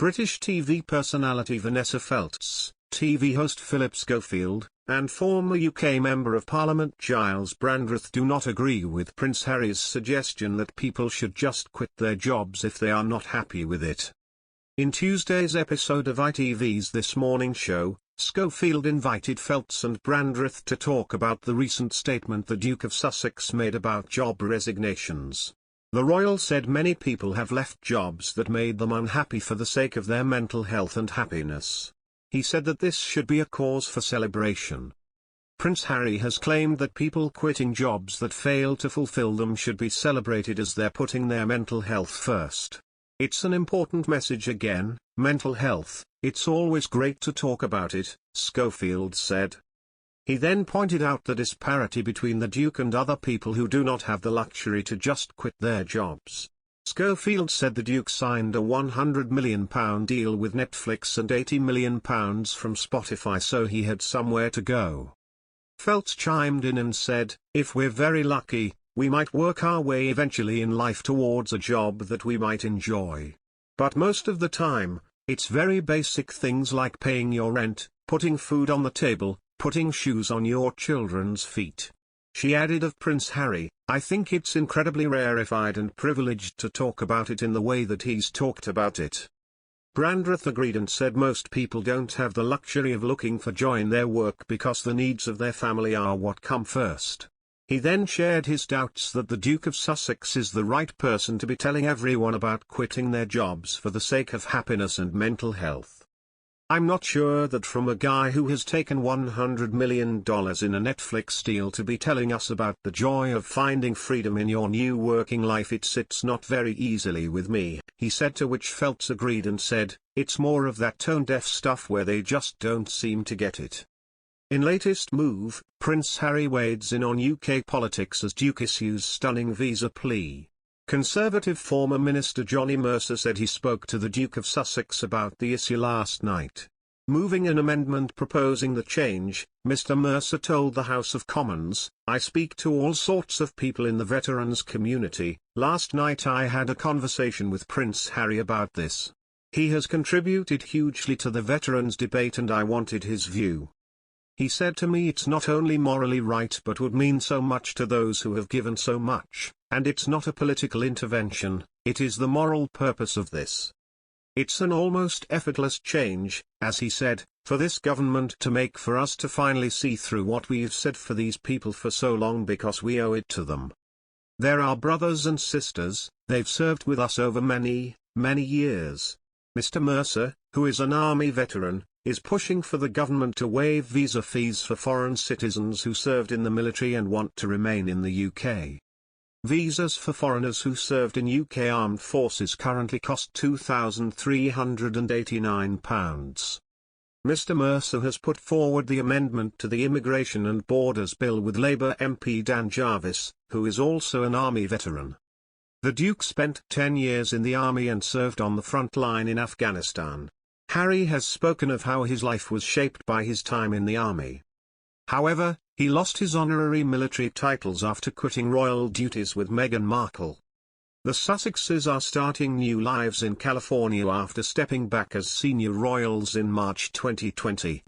British TV personality Vanessa Feltz, TV host Phillip Schofield, and former UK Member of Parliament Giles Brandreth do not agree with Prince Harry's suggestion that people should just quit their jobs if they are not happy with it. In Tuesday's episode of ITV's This Morning Show, Schofield invited Feltz and Brandreth to talk about the recent statement the Duke of Sussex made about job resignations. The royal said many people have left jobs that made them unhappy for the sake of their mental health and happiness. He said that this should be a cause for celebration. Prince Harry has claimed that people quitting jobs that fail to fulfill them should be celebrated as they're putting their mental health first. It's an important message again, mental health, it's always great to talk about it, Schofield said. He then pointed out the disparity between the Duke and other people who do not have the luxury to just quit their jobs. Schofield said the Duke signed a £100 million deal with Netflix and £80 million from Spotify, so he had somewhere to go. Feltz chimed in and said, "If we're very lucky, we might work our way eventually in life towards a job that we might enjoy. But most of the time, it's very basic things like paying your rent, putting food on the table, putting shoes on your children's feet." She added of Prince Harry, "I think it's incredibly rarefied and privileged to talk about it in the way that he's talked about it." Brandreth agreed and said most people don't have the luxury of looking for joy in their work because the needs of their family are what come first. He then shared his doubts that the Duke of Sussex is the right person to be telling everyone about quitting their jobs for the sake of happiness and mental health. "I'm not sure that from a guy who has taken $100 million in a Netflix deal to be telling us about the joy of finding freedom in your new working life it sits not very easily with me," he said, to which Feltz agreed and said, "It's more of that tone-deaf stuff where they just don't seem to get it." In latest move, Prince Harry wades in on UK politics as Duke issues stunning visa plea. Conservative former Minister Johnny Mercer said he spoke to the Duke of Sussex about the issue last night. Moving an amendment proposing the change, Mr. Mercer told the House of Commons, "I speak to all sorts of people in the veterans community. Last night I had a conversation with Prince Harry about this. He has contributed hugely to the veterans debate and I wanted his view. He said to me it's not only morally right but would mean so much to those who have given so much, and it's not a political intervention, it is the moral purpose of this. It's an almost effortless change, as he said, for this government to make, for us to finally see through what we've said for these people for so long because we owe it to them. They're our brothers and sisters, they've served with us over many, many years." Mr. Mercer, who is an army veteran, is pushing for the government to waive visa fees for foreign citizens who served in the military and want to remain in the UK. Visas for foreigners who served in UK Armed Forces currently cost £2,389. Mr. Mercer has put forward the amendment to the Immigration and Borders Bill with Labour MP Dan Jarvis, who is also an army veteran. The Duke spent 10 years in the army and served on the front line in Afghanistan. Harry has spoken of how his life was shaped by his time in the army. However, he lost his honorary military titles after quitting royal duties with Meghan Markle. The Sussexes are starting new lives in California after stepping back as senior royals in March 2020.